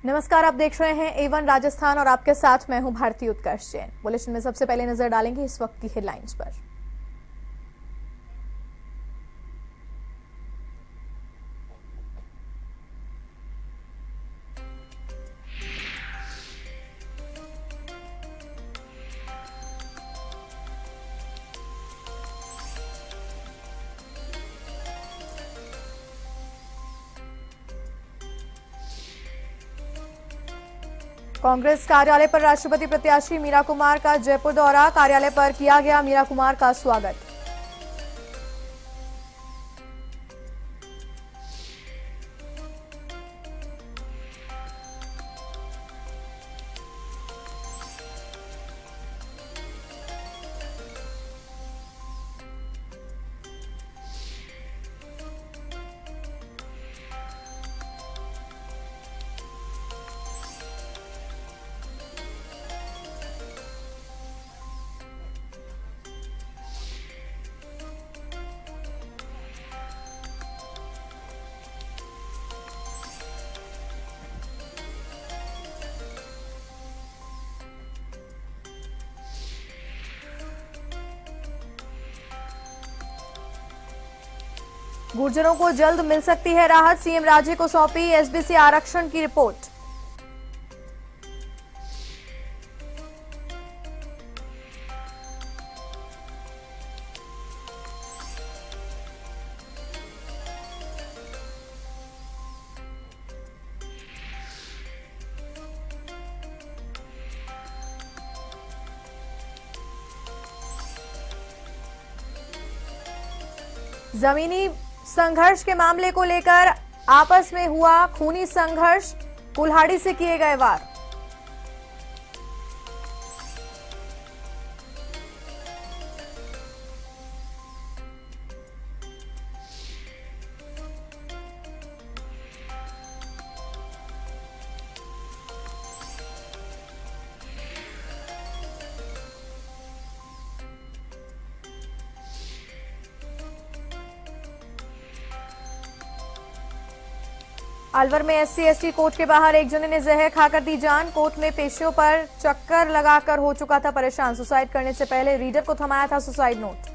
नमस्कार, आप देख रहे हैं A1 राजस्थान और आपके साथ मैं हूं भारती उत्कर्ष जैन। बुलेटिन में सबसे पहले नजर डालेंगे इस वक्त की हेडलाइंस पर। कांग्रेस कार्यालय पर राष्ट्रपति प्रत्याशी मीरा कुमार का जयपुर दौरा, कार्यालय पर किया गया मीरा कुमार का स्वागत। गुर्जरों को जल्द मिल सकती है राहत, सीएम राज्य को सौंपी एसबीसी आरक्षण की रिपोर्ट। जमीनी संघर्ष के मामले को लेकर आपस में हुआ खूनी संघर्ष, कुल्हाड़ी से किए गए वार। अलवर में SC/ST कोर्ट के बाहर एक जने ने जहर खाकर दी जान, कोर्ट में पेशियों पर चक्कर लगाकर हो चुका था परेशान, सुसाइड करने से पहले रीडर को थमाया था सुसाइड नोट।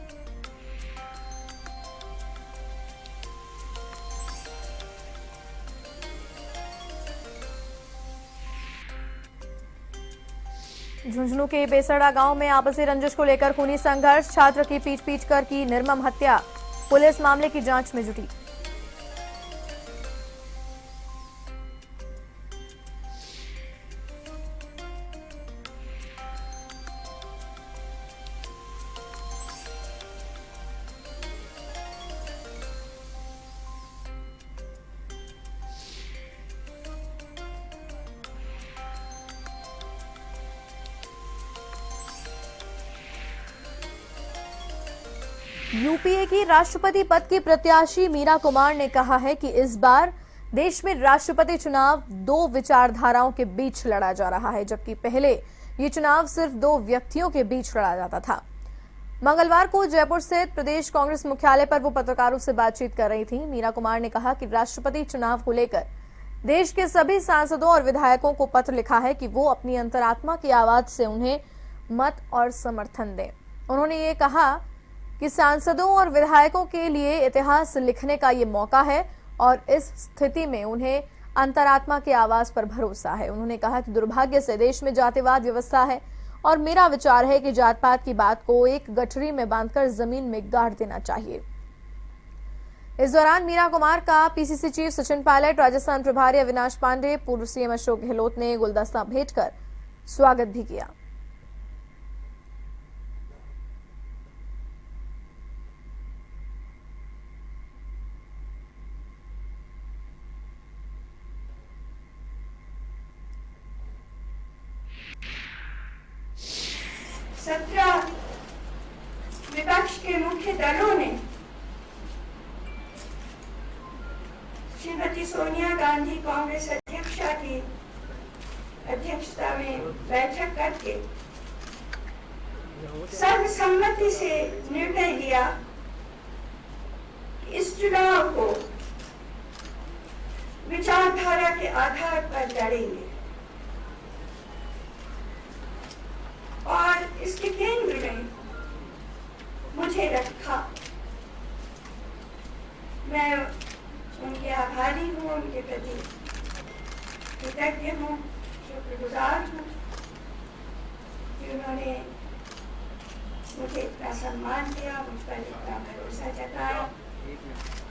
झुंझुनू के बेसड़ा गांव में आपसी रंजिश को लेकर खूनी संघर्ष, छात्र की पीट कर की निर्मम हत्या, पुलिस मामले की जांच में जुटी। यूपीए की राष्ट्रपति पद की प्रत्याशी मीरा कुमार ने कहा है कि इस बार देश में राष्ट्रपति चुनाव दो विचारधाराओं के बीच लड़ा जा रहा है, जबकि पहले ये चुनाव सिर्फ दो व्यक्तियों के बीच लड़ा जाता था। मंगलवार को जयपुर स्थित प्रदेश कांग्रेस मुख्यालय पर वो पत्रकारों से बातचीत कर रही थी। मीरा कुमार ने कहा कि राष्ट्रपति चुनाव को लेकर देश के सभी सांसदों और विधायकों को पत्र लिखा है कि वो अपनी अंतरात्मा की आवाज से उन्हें मत और समर्थन दें। उन्होंने ये कहा कि सांसदों और विधायकों के लिए इतिहास लिखने का ये मौका है और इस स्थिति में उन्हें अंतरात्मा की आवाज पर भरोसा है। उन्होंने कहा कि दुर्भाग्य से देश में जातिवाद व्यवस्था है और मेरा विचार है कि जात पात की बात को एक गठरी में बांधकर जमीन में गाड़ देना चाहिए। इस दौरान मीरा कुमार का पीसीसी चीफ सचिन पायलट, राजस्थान प्रभारी अविनाश पांडे, पूर्व सीएम अशोक गहलोत ने गुलदस्ता भेंट कर स्वागत भी किया। विपक्ष के मुख्य दलों ने श्रीमती सोनिया गांधी कांग्रेस अध्यक्षा की अध्यक्षता में बैठक करके सर्वसम्मति से निर्णय लिया कि इस चुनाव को विचारधारा के आधार पर लड़ेंगे और इसके केंद्र में मुझे रखा। मैं उनके आभारी हूँ, उनके प्रति कृतज्ञ हूँ, शुक्रगुजार हूँ कि उन्होंने मुझे इतना सम्मान दिया, मुझ पर इतना भरोसा जताया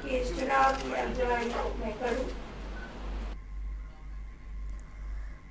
कि इस चुनाव की अगुवाई मैं करूँ।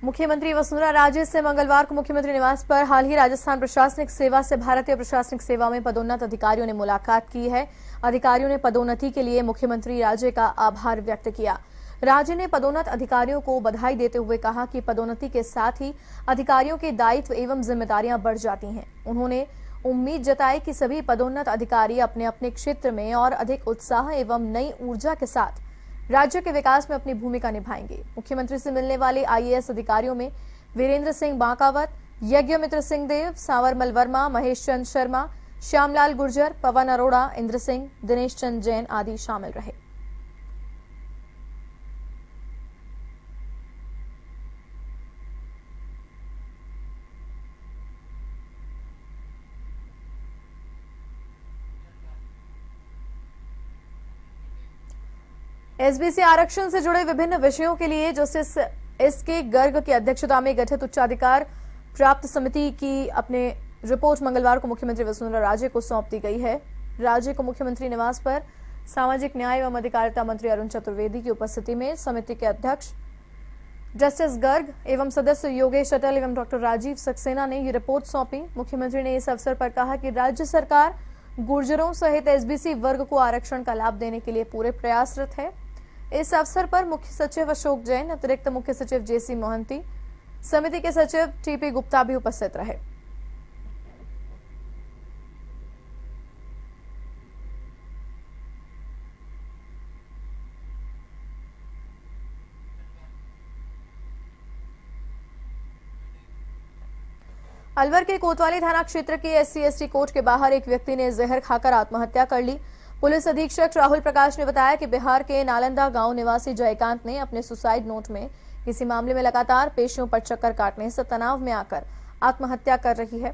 मुख्यमंत्री वसुंधरा राजे से मंगलवार को मुख्यमंत्री निवास पर हाल ही राजस्थान प्रशासनिक सेवा से भारतीय प्रशासनिक सेवा में पदोन्नत अधिकारियों ने मुलाकात की है। अधिकारियों ने पदोन्नति के लिए मुख्यमंत्री राजे का आभार व्यक्त किया। राजे ने पदोन्नत अधिकारियों को बधाई देते हुए कहा कि पदोन्नति के साथ ही अधिकारियों के दायित्व एवं जिम्मेदारियां बढ़ जाती हैं। उन्होंने उम्मीद जताई कि सभी पदोन्नत अधिकारी अपने अपने क्षेत्र में और अधिक उत्साह एवं नई ऊर्जा के साथ राज्य के विकास में अपनी भूमिका निभाएंगे। मुख्यमंत्री से मिलने वाले आईएएस अधिकारियों में वीरेंद्र सिंह बांकावत, यज्ञमित्र सिंह देव, सांवरमल वर्मा, महेश चंद शर्मा, श्यामलाल गुर्जर, पवन अरोड़ा, इंद्र सिंह, दिनेश चंद जैन आदि शामिल रहे। एसबीसी आरक्षण से जुड़े विभिन्न विषयों के लिए जस्टिस एसके गर्ग की अध्यक्षता में गठित उच्चाधिकार प्राप्त समिति की अपने रिपोर्ट मंगलवार को मुख्यमंत्री वसुंधरा राजे को सौंप दी गई है। राजे को मुख्यमंत्री निवास पर सामाजिक न्याय एवं अधिकारिता मंत्री अरुण चतुर्वेदी की उपस्थिति में समिति के अध्यक्ष जस्टिस गर्ग एवं सदस्य योगेश अटल एवं डॉक्टर राजीव सक्सेना ने ये रिपोर्ट सौंपी। मुख्यमंत्री ने इस अवसर पर कहा कि राज्य सरकार गुर्जरों सहित एसबीसी वर्ग को आरक्षण का लाभ देने के लिए पूरे प्रयासरत है। इस अवसर पर मुख्य सचिव अशोक जैन, अतिरिक्त मुख्य सचिव जेसी मोहंती, समिति के सचिव टीपी गुप्ता भी उपस्थित रहे। अलवर के कोतवाली थाना क्षेत्र के एससी/एसटी कोर्ट के बाहर एक व्यक्ति ने जहर खाकर आत्महत्या कर ली। पुलिस अधीक्षक राहुल प्रकाश ने बताया कि बिहार के नालंदा गांव निवासी जयकांत ने अपने सुसाइड नोट में किसी मामले में लगातार पेशियों पर चक्कर काटने से तनाव में आकर आत्महत्या कर रही है।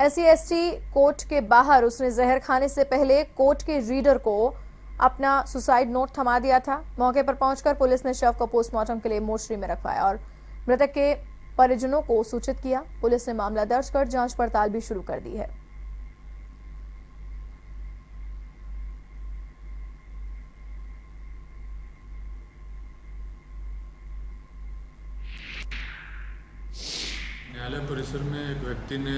एससी/एसटी कोर्ट के बाहर उसने जहर खाने से पहले कोर्ट के रीडर को अपना सुसाइड नोट थमा दिया था। मौके पर पहुंचकर पुलिस ने शव को पोस्टमार्टम के लिए मोर्चरी में रखवाया और मृतक के परिजनों को सूचित किया। पुलिस ने मामला दर्ज कर जांच पड़ताल भी शुरू कर दी है। न्यायालय परिसर में एक व्यक्ति ने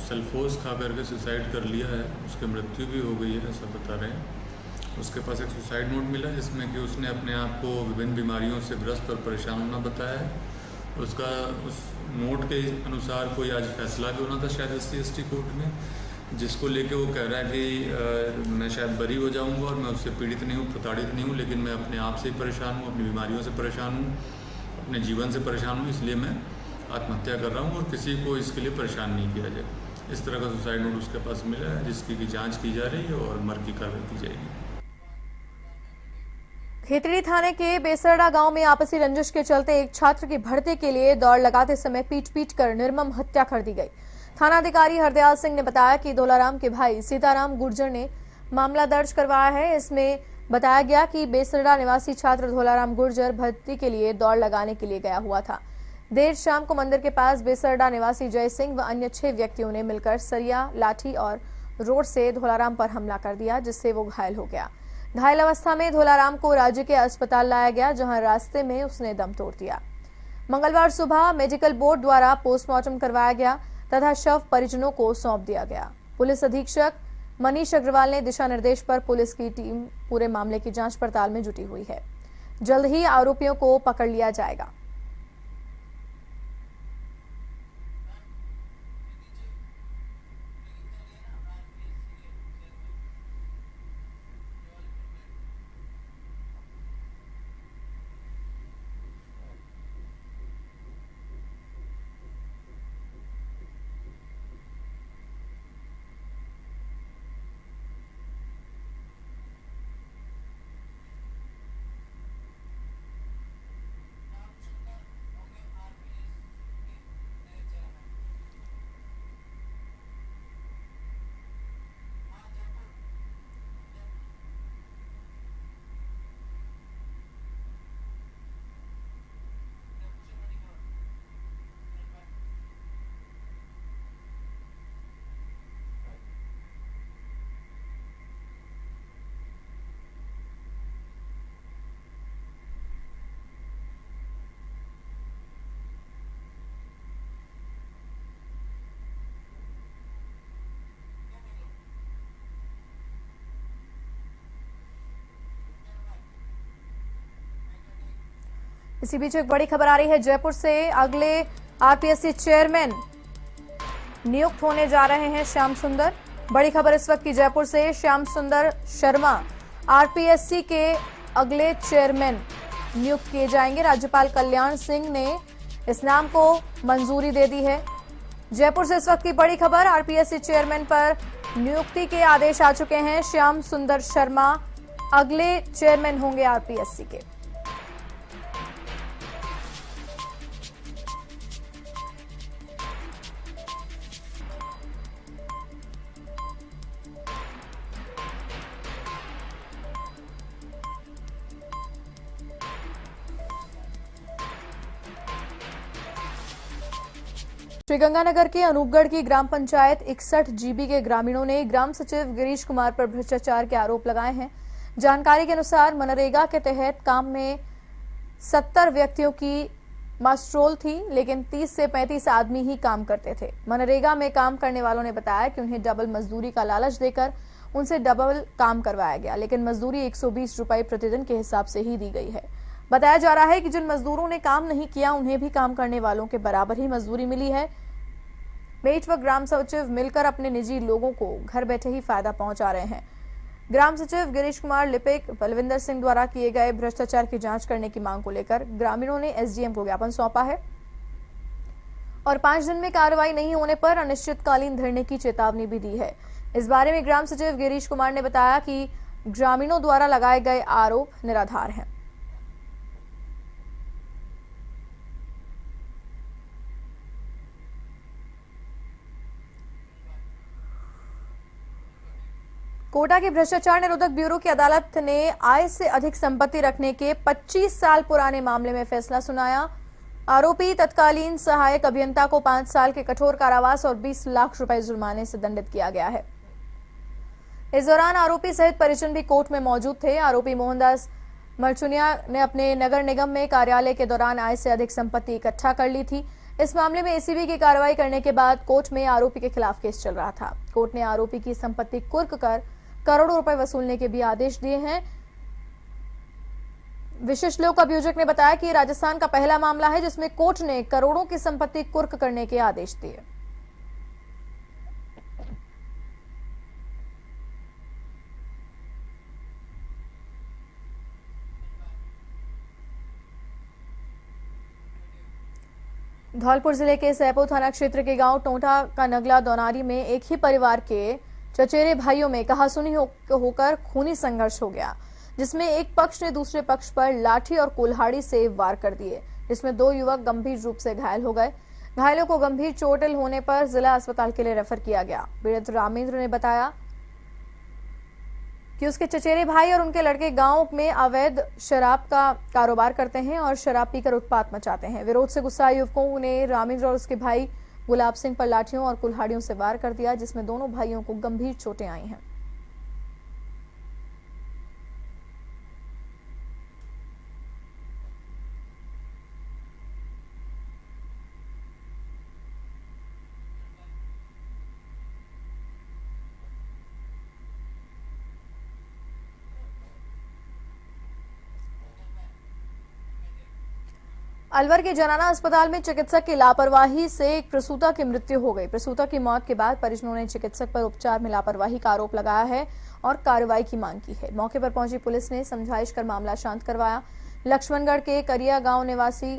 सल्फोज खा करके सुसाइड कर लिया है। उसकी मृत्यु भी हो गई है, ऐसा बता रहे हैं। उसके पास एक सुसाइड नोट मिला जिसमें कि उसने अपने आप को विभिन्न बीमारियों से ग्रस्त और परेशान होना बताया है। उसका उस नोट के अनुसार कोई आज फैसला भी होना था शायद एससी/एसटी कोर्ट में, जिसको लेके वो कह रहा है कि मैं शायद बरी हो जाऊंगा और मैं उससे पीड़ित नहीं हूँ, प्रताड़ित नहीं हूँ, लेकिन मैं अपने आप से ही परेशान हूँ, अपनी बीमारियों से परेशान हूँ, अपने जीवन से परेशान हूँ, इसलिए मैं आत्महत्या कर रहा हूँ और किसी को इसके लिए परेशान नहीं किया जाए। इस तरह का सुसाइड नोट उसके पास मिला है, जिसकी की जांच की जा रही है और मर्ग की कार्रवाई की जाएगी। खेतड़ी थाने के बेसरडा गांव में आपसी रंजिश के चलते एक छात्र की भर्ती के लिए दौड़ लगाते समय पीट कर निर्मम हत्या कर दी गई। थानाधिकारी हरदयाल सिंह ने बताया कि धोलाराम के भाई सीताराम गुर्जर ने मामला दर्ज करवाया है। इसमें बताया गया कि बेसरडा निवासी छात्र धोलाराम गुर्जर भर्ती के लिए दौड़ लगाने के लिए गया हुआ था। देर शाम को मंदिर के पास बेसरडा निवासी जय सिंह व अन्य 6 व्यक्तियों ने मिलकर सरिया, लाठी और रोड से धोलाराम पर हमला कर दिया, जिससे वो घायल हो गया। घायल अवस्था में धोलाराम को राज्य के अस्पताल लाया गया, जहां रास्ते में उसने दम तोड़ दिया। मंगलवार सुबह मेडिकल बोर्ड द्वारा पोस्टमार्टम करवाया गया तथा शव परिजनों को सौंप दिया गया। पुलिस अधीक्षक मनीष अग्रवाल ने दिशा निर्देश पर पुलिस की टीम पूरे मामले की जांच पड़ताल में जुटी हुई है। जल्द ही आरोपियों को पकड़ लिया जाएगा। इसी बीच एक बड़ी खबर आ रही है जयपुर से। अगले आरपीएससी चेयरमैन नियुक्त होने जा रहे हैं श्याम सुंदर। बड़ी खबर इस वक्त की जयपुर से। श्याम सुंदर शर्मा आरपीएससी के अगले चेयरमैन नियुक्त किए जाएंगे। राज्यपाल कल्याण सिंह ने इस नाम को मंजूरी दे दी है। जयपुर से इस वक्त की बड़ी खबर। आरपीएससी चेयरमैन पर नियुक्ति के आदेश आ चुके हैं। श्याम सुंदर शर्मा अगले चेयरमैन होंगे आरपीएससी के। श्रीगंगानगर के अनूपगढ़ की ग्राम पंचायत 61 जीबी के ग्रामीणों ने ग्राम सचिव गिरीश कुमार पर भ्रष्टाचार के आरोप लगाए हैं। जानकारी के अनुसार मनरेगा के तहत काम में 70 व्यक्तियों की मास्ट्रोल थी, लेकिन 30 से 35 आदमी ही काम करते थे। मनरेगा में काम करने वालों ने बताया कि उन्हें डबल मजदूरी का लालच देकर उनसे डबल काम करवाया गया, लेकिन मजदूरी 120 रुपए प्रतिदिन के हिसाब से ही दी गई है। बताया जा रहा है कि जिन मजदूरों ने काम नहीं किया उन्हें भी काम करने वालों के बराबर ही मजदूरी मिली है। मेट व ग्राम सचिव मिलकर अपने निजी लोगों को घर बैठे ही फायदा पहुंचा रहे हैं। ग्राम सचिव गिरीश कुमार लिपिक बलविंदर सिंह द्वारा किए गए भ्रष्टाचार की जांच करने की मांग को लेकर ग्रामीणों ने एसडीएम को ज्ञापन सौंपा है और 5 दिन में कार्रवाई नहीं होने पर अनिश्चितकालीन धरने की चेतावनी भी दी है। इस बारे में ग्राम सचिव गिरीश कुमार ने बताया कि ग्रामीणों द्वारा लगाए गए आरोप निराधार हैं। कोटा के भ्रष्टाचार निरोधक ब्यूरो की अदालत ने आय से अधिक संपत्ति रखने के 25 साल पुराने मामले में फैसला सुनाया। आरोपी तत्कालीन सहायक अभियंता को 5 साल के कठोर कारावास और 20 लाख रुपए जुर्माने से दंडित किया गया है। इस दौरान आरोपी सहित परिजन भी कोर्ट में मौजूद थे। आरोपी मोहनदास मरचुनिया ने अपने नगर निगम में कार्यालय के दौरान आय से अधिक संपत्ति इकट्ठा कर ली थी। इस मामले में एसीबी की कार्रवाई करने के बाद कोर्ट में आरोपी के खिलाफ केस चल रहा था। कोर्ट ने आरोपी की संपत्ति कुर्क कर करोड़ों रुपए वसूलने के भी आदेश दिए हैं। विशिष्ट लोक अभियोजक ने बताया कि राजस्थान का पहला मामला है जिसमें कोर्ट ने करोड़ों की संपत्ति कुर्क करने के आदेश दिए। धौलपुर जिले के सैपो थाना क्षेत्र के गांव टोंटा का नगला दोनारी में एक ही परिवार के चचेरे भाइयों में कहासुनी होकर खूनी संघर्ष हो गया, जिसमें एक पक्ष ने दूसरे पक्ष पर लाठी और कुल्हाड़ी से वार कर दिए, जिसमें 2 युवक गंभीर रूप से घायल हो गए। घायलों को गंभीर चोटें होने पर जिला अस्पताल के लिए रेफर किया गया। पीड़ित रामेंद्र ने बताया कि उसके चचेरे भाई और उनके लड़के गांव में अवैध शराब का कारोबार करते हैं और शराब पीकर उत्पात मचाते हैं। विरोध से गुस्साए युवकों ने रामेंद्र और उसके भाई गुलाब सिंह पर लाठियों और कुल्हाड़ियों से वार कर दिया, जिसमें दोनों भाइयों को गंभीर चोटें आई हैं। अलवर के जनाना अस्पताल में चिकित्सक की लापरवाही से एक प्रसूता की मृत्यु हो गई। प्रसूता की मौत के बाद परिजनों ने चिकित्सक पर उपचार में लापरवाही का आरोप लगाया है और कार्रवाई की मांग की है। मौके पर पहुंची पुलिस ने समझाइश कर मामला शांत करवाया। लक्ष्मणगढ़ के करिया गांव निवासी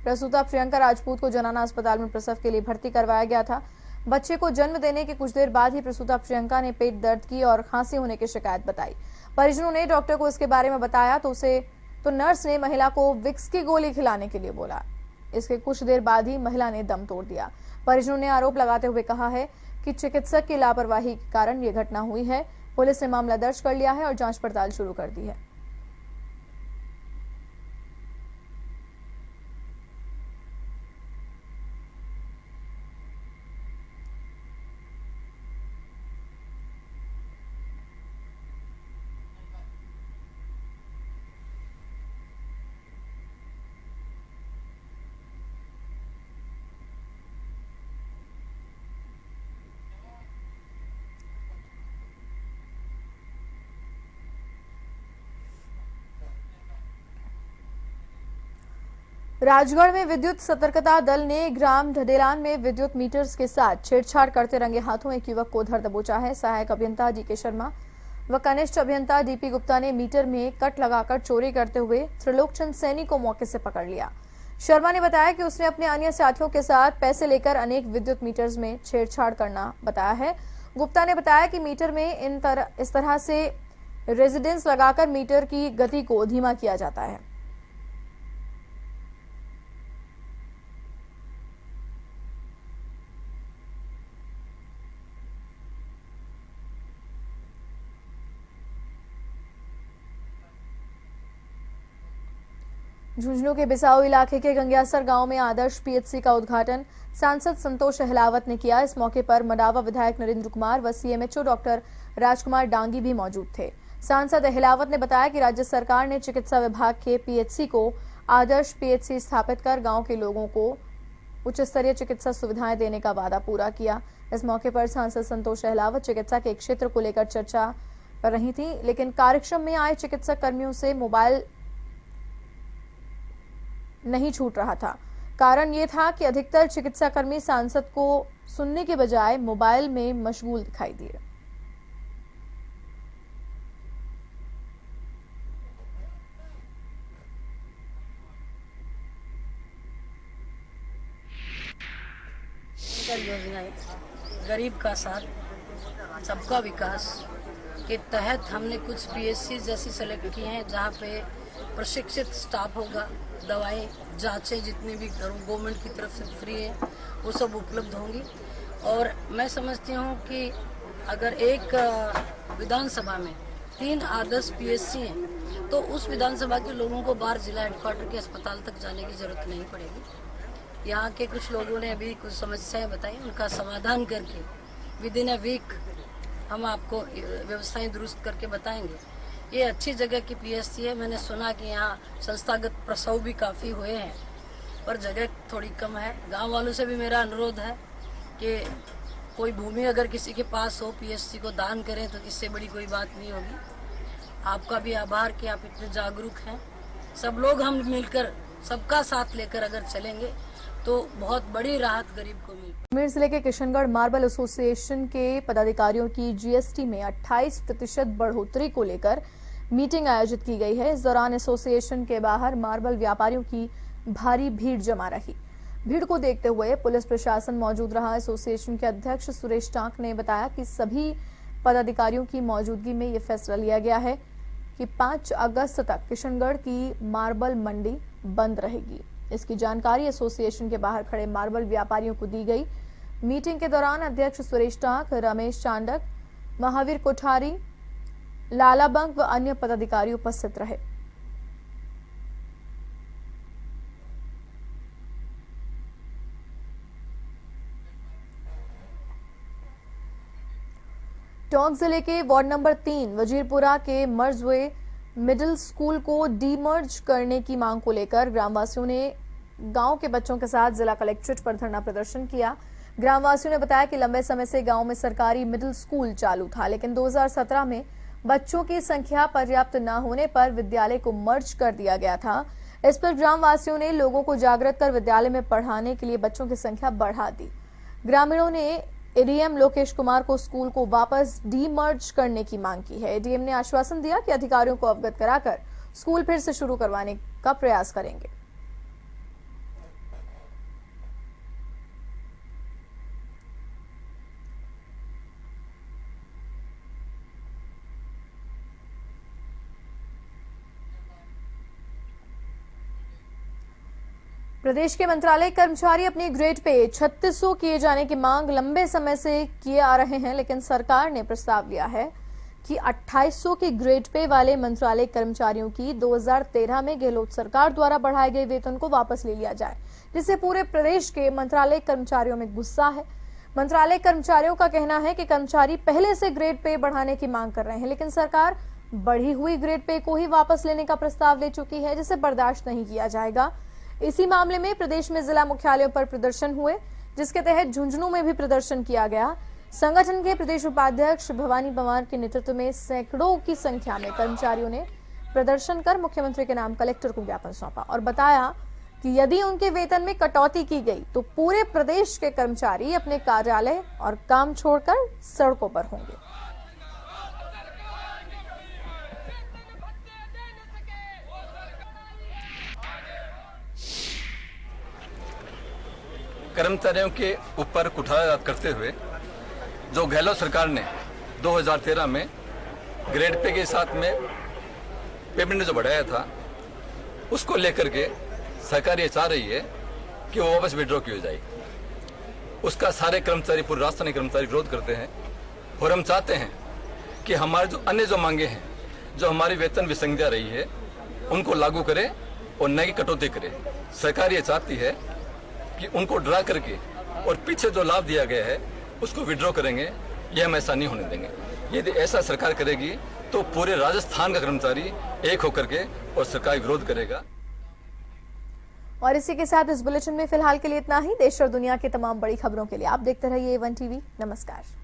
प्रसूता प्रियंका राजपूत को जनाना अस्पताल में प्रसव के लिए भर्ती करवाया गया था। बच्चे को जन्म देने के कुछ देर बाद ही प्रसूता प्रियंका ने पेट दर्द की और खांसी होने की शिकायत बताई। परिजनों ने डॉक्टर को इसके बारे में बताया तो नर्स ने महिला को विक्स की गोली खिलाने के लिए बोला। इसके कुछ देर बाद ही महिला ने दम तोड़ दिया। परिजनों ने आरोप लगाते हुए कहा है कि चिकित्सक की लापरवाही के कारण यह घटना हुई है। पुलिस ने मामला दर्ज कर लिया है और जांच पड़ताल शुरू कर दी है। राजगढ़ में विद्युत सतर्कता दल ने ग्राम ढडेलान में विद्युत मीटर्स के साथ छेड़छाड़ करते रंगे हाथों एक युवक को धर दबोचा है। सहायक अभियंता डीके शर्मा व कनिष्ठ अभियंता डीपी गुप्ता ने मीटर में कट लगाकर चोरी करते हुए त्रिलोकचंद सैनी को मौके से पकड़ लिया। शर्मा ने बताया कि उसने अपने अन्य साथियों के साथ पैसे लेकर अनेक विद्युत मीटर्स में छेड़छाड़ करना बताया है। गुप्ता ने बताया कि मीटर में इस तरह से रेजिडेंस लगाकर मीटर की गति को धीमा किया जाता है। झुंझुनू के बिसाऊ इलाके के गंग्यासर गांव में आदर्श पीएचसी का उद्घाटन सांसद संतोष अहलावत ने किया। इस मौके पर मडावा विधायक नरेंद्र कुमार व सीएमएचओ डॉक्टर राजकुमार डांगी भी मौजूद थे। सांसद अहलावत ने बताया कि राज्य सरकार ने चिकित्सा विभाग के पीएचसी को आदर्श पीएचसी स्थापित कर गांव के लोगों को उच्च स्तरीय चिकित्सा सुविधाएं देने का वादा पूरा किया। इस मौके पर सांसद संतोष अहलावत चिकित्सा के क्षेत्र को लेकर चर्चा कर रही थी, लेकिन कार्यक्रम में आए चिकित्सा कर्मियों से मोबाइल नहीं छूट रहा था। कारण ये था कि अधिकतर चिकित्सा कर्मी सांसद को सुनने के बजाय मोबाइल में मशगूल दिखाई दिए। योजनाएं गरीब का साथ सबका विकास के तहत हमने कुछ पीएचसी जैसी सेलेक्ट की हैं, जहाँ पे प्रशिक्षित स्टाफ होगा, दवाएं जांचें जितनी भी गवर्नमेंट की तरफ से फ्री है वो सब उपलब्ध होंगी। और मैं समझती हूँ कि अगर एक विधानसभा में 3 आदर्श पीएचसी हैं तो उस विधानसभा के लोगों को बाहर जिला हेडक्वार्टर के अस्पताल तक जाने की जरूरत नहीं पड़ेगी। यहाँ के कुछ लोगों ने अभी कुछ समस्याएं बताई, उनका समाधान करके विद इन अ वीक हम आपको व्यवस्थाएं दुरुस्त करके बताएंगे। ये अच्छी जगह की पीएचसी है। मैंने सुना कि यहाँ संस्थागत प्रसव भी काफ़ी हुए हैं, पर जगह थोड़ी कम है। गांव वालों से भी मेरा अनुरोध है कि कोई भूमि अगर किसी के पास हो पीएचसी को दान करें, तो इससे बड़ी कोई बात नहीं होगी। आपका भी आभार कि आप इतने जागरूक हैं। सब लोग हम मिलकर सबका साथ लेकर अगर चलेंगे तो बहुत बड़ी राहत गरीब को मिलेगी। अजमेर जिले के किशनगढ़ मार्बल एसोसिएशन के पदाधिकारियों की जीएसटी में 28% बढ़ोतरी को लेकर मीटिंग आयोजित की गई है। इस दौरान एसोसिएशन के बाहर मार्बल व्यापारियों की भारी भीड़ जमा रही। भीड़ को देखते हुए पुलिस प्रशासन मौजूद रहा। एसोसिएशन के अध्यक्ष सुरेश टांक ने बताया कि सभी पदाधिकारियों की मौजूदगी में ये फैसला लिया गया है कि 5 अगस्त तक किशनगढ़ की मार्बल मंडी बंद रहेगी। इसकी जानकारी एसोसिएशन के बाहर खड़े मार्बल व्यापारियों को दी गई। मीटिंग के दौरान अध्यक्ष सुरेश टांक, रमेश चांडक, महावीर कोठारी, लाला बंग व अन्य पदाधिकारी उपस्थित रहे। टोंक जिले के वार्ड नंबर 3 वजीरपुरा के मर्ज हुए मिडिल स्कूल को डीमर्ज करने की मांग को लेकर ग्रामवासियों ने गांव के बच्चों के साथ जिला कलेक्ट्रेट पर धरना प्रदर्शन किया। ग्रामवासियों ने बताया कि लंबे समय से गांव में सरकारी मिडिल स्कूल चालू था, लेकिन 2017 में बच्चों की संख्या पर्याप्त न होने पर विद्यालय को मर्ज कर दिया गया था। इस पर ग्रामवासियों ने लोगों को जागृत कर विद्यालय में पढ़ाने के लिए बच्चों की संख्या बढ़ा दी। ग्रामीणों ने एडीएम लोकेश कुमार को स्कूल को वापस डीमर्ज करने की मांग की है। एडीएम ने आश्वासन दिया कि अधिकारियों को अवगत कराकर स्कूल फिर से शुरू करवाने का प्रयास करेंगे। प्रदेश के मंत्रालय कर्मचारी अपनी ग्रेड पे 3600 किए जाने की मांग लंबे समय से किए आ रहे हैं, लेकिन सरकार ने प्रस्ताव लिया है कि 2800 के ग्रेड पे वाले मंत्रालय कर्मचारियों की 2013 में गहलोत सरकार द्वारा बढ़ाए गए वेतन को वापस ले लिया जाए, जिससे पूरे प्रदेश के मंत्रालय कर्मचारियों में गुस्सा है। मंत्रालय कर्मचारियों का कहना है कि कर्मचारी पहले से ग्रेड पे बढ़ाने की मांग कर रहे हैं, लेकिन सरकार बढ़ी हुई ग्रेड पे को ही वापस लेने का प्रस्ताव ले चुकी है, जिसे बर्दाश्त नहीं किया जाएगा। इसी मामले में प्रदेश में जिला मुख्यालयों पर प्रदर्शन हुए, जिसके तहत झुंझुनू में भी प्रदर्शन किया गया। संगठन के प्रदेश उपाध्यक्ष भवानी पवार के नेतृत्व में सैकड़ों की संख्या में कर्मचारियों ने प्रदर्शन कर मुख्यमंत्री के नाम कलेक्टर को ज्ञापन सौंपा और बताया कि यदि उनके वेतन में कटौती की गई तो पूरे प्रदेश के कर्मचारी अपने कार्यालय और काम छोड़कर सड़कों पर होंगे। कर्मचारियों के ऊपर कुठाराघात करते हुए जो गहलोत सरकार ने 2013 में ग्रेड पे के साथ में पेमेंट जो बढ़ाया था, उसको लेकर के सरकार ये चाह रही है कि वो वापस विड्रॉ की हो जाए। उसका सारे कर्मचारी, पूरे राजस्थानी कर्मचारी विरोध करते हैं और हम चाहते हैं कि हमारे जो अन्य जो मांगे हैं, जो हमारी वेतन विसंगतियां रही है, उनको लागू करें और न कि कटौती करें। सरकार ये चाहती है कि उनको डरा करके और पीछे जो लाभ दिया गया है उसको विड्रॉ करेंगे। ये हम ऐसा नहीं होने देंगे। यदि ऐसा सरकार करेगी तो पूरे राजस्थान का कर्मचारी एक होकर के और सरकार विरोध करेगा। और इसी के साथ इस बुलेटिन में फिलहाल के लिए इतना ही। देश और दुनिया की तमाम बड़ी खबरों के लिए आप देखते रहिए A1 TV। नमस्कार।